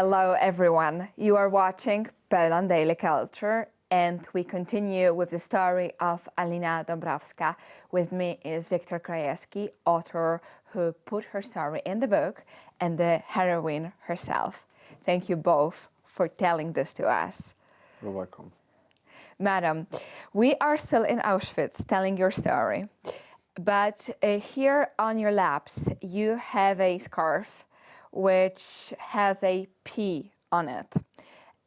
Hello everyone, you are watching Poland Daily Culture and we continue with the story of Alina Dąbrowska. With me is Wiktor Krajewski, author who put her story in the book and the heroine herself. Thank you both for telling this to us. You're welcome. Madam, we are still in Auschwitz telling your story, but here on your laps you have a scarf which has a P on it.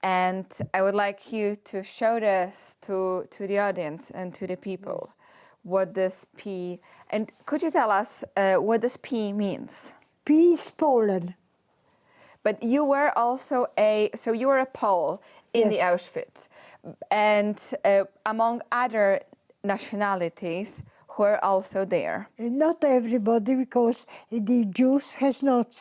And I would like you to show this to the audience and to the people, what this P, and could you tell us what this P means? P is Poland. But you were also you were a Pole in the Auschwitz, and among other nationalities who are also there. Not everybody, because the Jews has not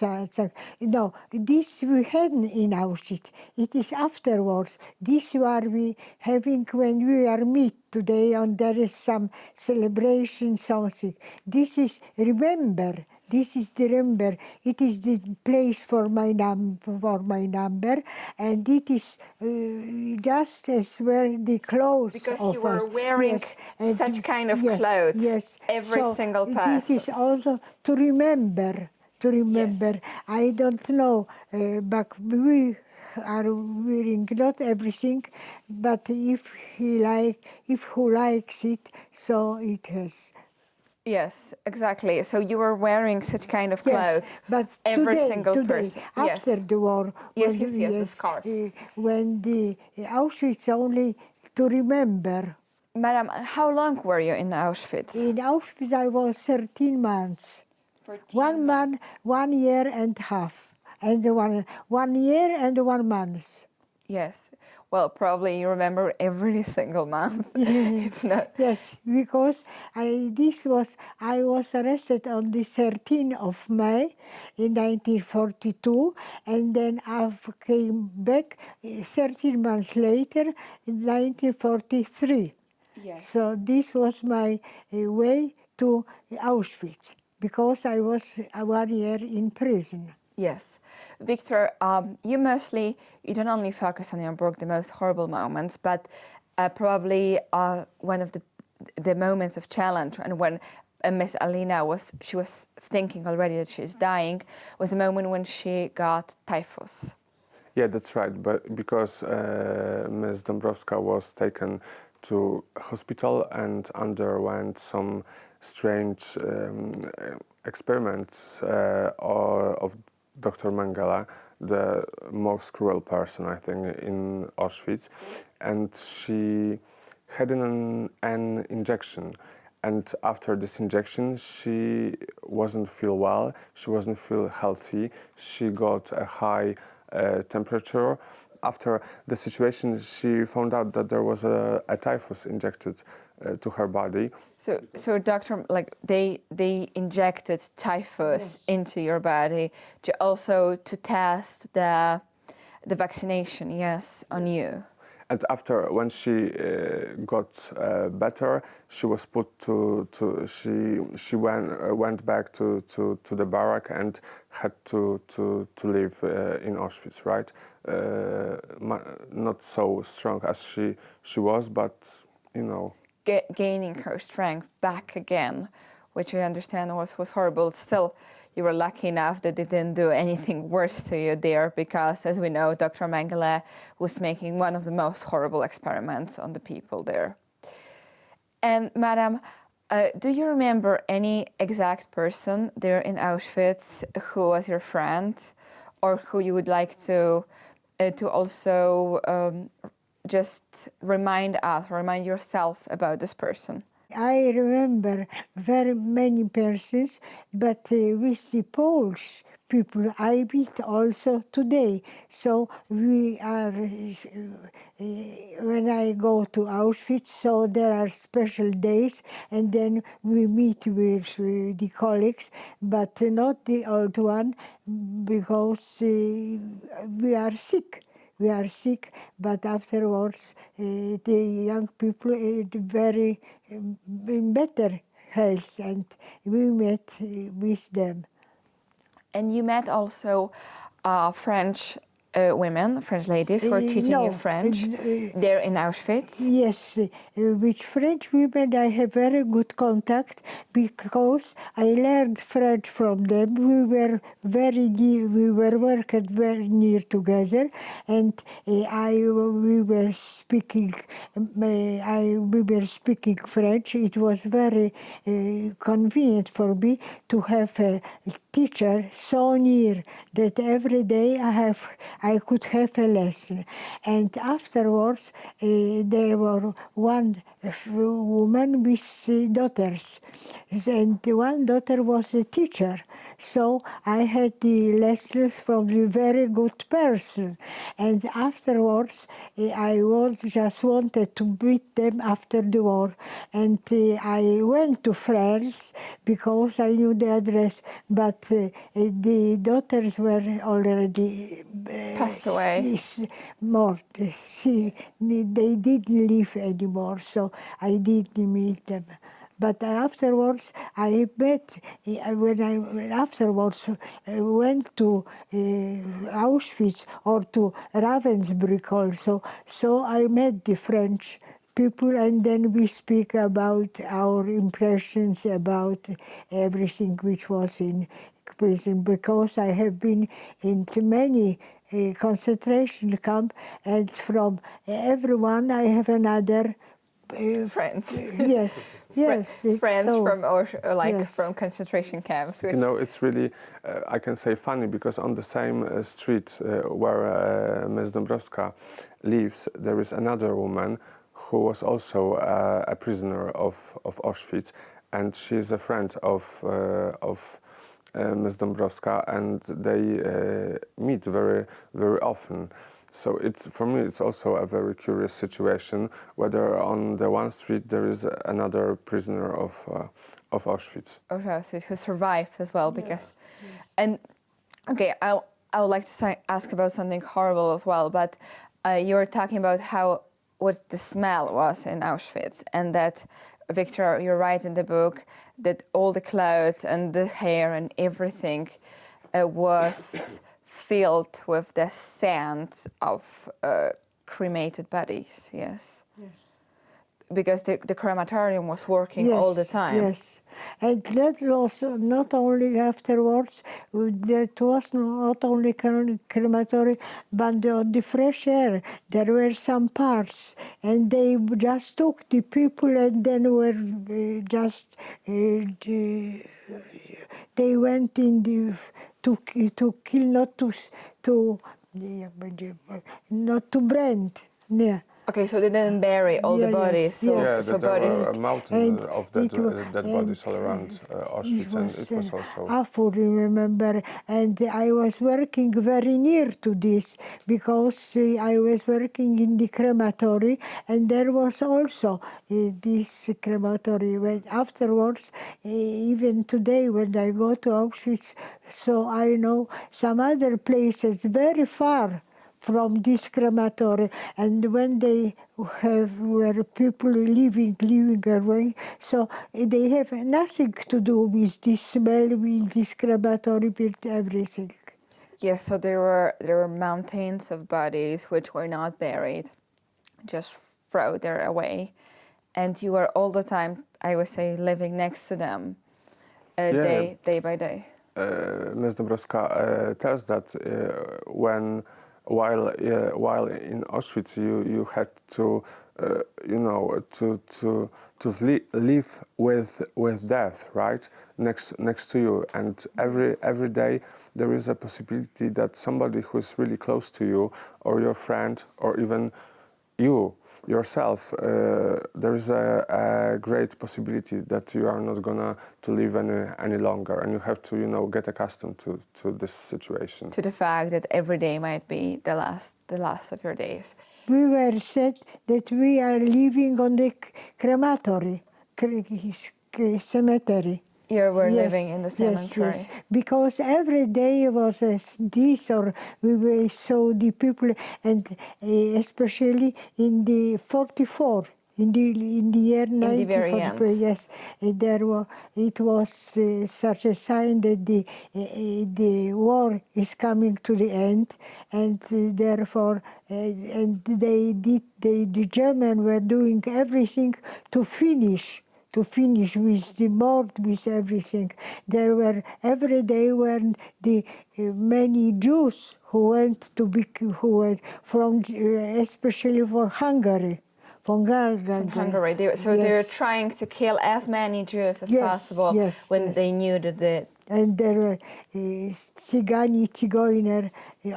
no, this we had in Auschwitz. It is afterwards. This are we having when we are meet today, and there is some celebration, something. This is remember. This is the remember. It is the place for my number, and it is just as where the clothes. Because of you were us. wearing such kind of clothes, every single person. It is also to remember. Yes. I don't know, but we are wearing not everything, but if who likes it, so it has. Yes, exactly. So you were wearing such kind of clothes, but every today, single person. After the war, the scarf. When the Auschwitz only to remember. Madam, how long were you in Auschwitz? In Auschwitz I was 13 months. 1 year and a half, and 1 year and 1 month. Yes. Well, probably you remember every single month. It's not. Yes, because I was arrested on the 13th of May in 1942, and then I came back 13 months later in 1943. Yes. So this was my way to Auschwitz, because I was 1 year in prison. Yes. Wiktor, you don't only focus on your book, the most horrible moments, but probably one of the moments of challenge, and when Miss Alina was thinking already that she's dying, was a moment when she got typhus. Yeah, that's right. But because Ms. Dąbrowska was taken to hospital and underwent some strange experiments of Dr. Mengele, the most cruel person, I think, in Auschwitz, and she had an injection. And after this injection, she wasn't feel well, she wasn't feel healthy, she got a high temperature. After the situation, she found out that there was a typhus injected to her body. So doctor, like they injected typhus into your body to test the vaccination, on you. And after, when she got better, she was put she went back to the barrack and had to live in Auschwitz, right? Not so strong as she was, but you know. Gaining her strength back again, which I understand was horrible. Still, you were lucky enough that they didn't do anything worse to you there, because, as we know, Dr. Mengele was making one of the most horrible experiments on the people there. And, Madam, do you remember any exact person there in Auschwitz who was your friend, or who you would like to also just remind us, or remind yourself about this person? I remember very many persons, but with the Polish people I meet also today. So we are, when I go to Auschwitz, so there are special days, and then we meet with the colleagues, but not the old one, because we are sick. We are sick, but afterwards the young people are very in better health, and we met with them. And you met also French women, French ladies, who were teaching you no, French there in Auschwitz? Yes, with French women I have very good contact because I learned French from them. We were very near, we were working very near together, and we were speaking French. It was very convenient for me to have a teacher so near that every day I could have a lesson. And afterwards, there were one woman with daughters, and one daughter was a teacher. So I had the lessons from a very good person. And afterwards, I just wanted to meet them after the war. And I went to France because I knew the address, but the daughters were already Passed away. They didn't live anymore, so I didn't meet them. But afterwards, I met, when I afterwards went to Auschwitz or to Ravensbrück also, so I met the French people, and then we speak about our impressions about everything which was in prison, because I have been into many concentration camp, and from everyone I have another Friends. Yes, yes. it's Friends so, from yes. from concentration camps. Which, You know, it's really, I can say funny, because on the same street where Ms. Dąbrowska lives, there is another woman who was also a prisoner of Auschwitz, and she is a friend of Ms. Dąbrowska, and they meet very, very often. So it's, for me, it's also a very curious situation, whether on the one street there is another prisoner of Auschwitz. Auschwitz, who survived as well, because, and okay, I would like to ask about something horrible as well, but you were talking about what the smell was in Auschwitz, and that, Victor, you write in the book that all the clothes and the hair and everything was filled with the scent of cremated bodies. Yes. Yes. Because the crematorium was working Yes, all the time. Yes, and that was not only afterwards, that was not only crematory, but on the fresh air. There were some parts, and they just took the people, and then were they went in to kill, not to brand. Yeah. Okay, so they didn't bury all the Yes, bodies. So, yes. Yeah, so there bodies. were a mountain And of dead and bodies all around Auschwitz, and it was also... awful, remember, and I was working very near to this, because I was working in the crematory, and there was also this crematory. When afterwards, even today when I go to Auschwitz, so I know some other places very far from this crematory, and when they were people living away, so they have nothing to do with this smell, with this crematory, with everything. Yes, so there were mountains of bodies which were not buried, just thrown there away, and you were all the time, I would say, living next to them, day by day. Ms. Dąbrowska tells that while in Auschwitz you had to live with death, right, next to you, and every day there is a possibility that somebody who is really close to you, or your friend, or even you yourself, there is a great possibility that you are not gonna to live any longer, and you have to get accustomed to this situation. To the fact that every day might be the last of your days. We were said that we are living on the crematory, cemetery. You were living in the cemetery. Yes, because every day was this, or we saw the people, and especially in the 44, In the year the very 1944, end. yes, it was such a sign that the war is coming to the end, and therefore, the Germans were doing everything to finish with the mort, with everything. There were every day were the many Jews who went from especially for Hungary. From Hungary. They were trying to kill as many Jews as possible when they knew that and there were Zigeuner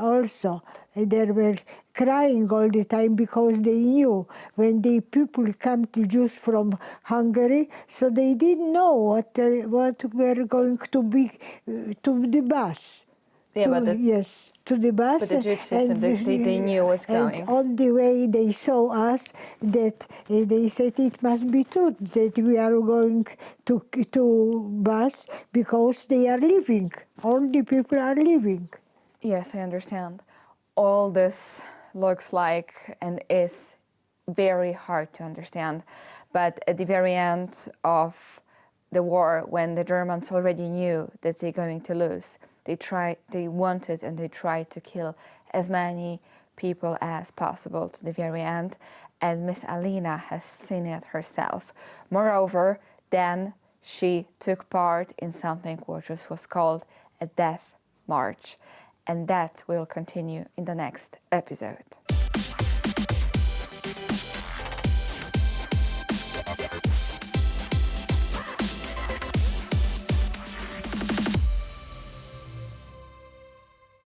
also. They were crying all the time because they knew when the people come to Jews from Hungary, so they didn't know what were going to be to the bus. Yeah, To the bus. But the gypsies, and they knew what's going. And on the way they saw us, that they said it must be true that we are going to bus because they are leaving. All the people are leaving. Yes, I understand. All this looks like and is very hard to understand. But at the very end of the war, when the Germans already knew that they're going to lose, they wanted and they tried to kill as many people as possible to the very end. And Miss Alina has seen it herself. Moreover, then she took part in something which was called a death march. And that will continue in the next episode.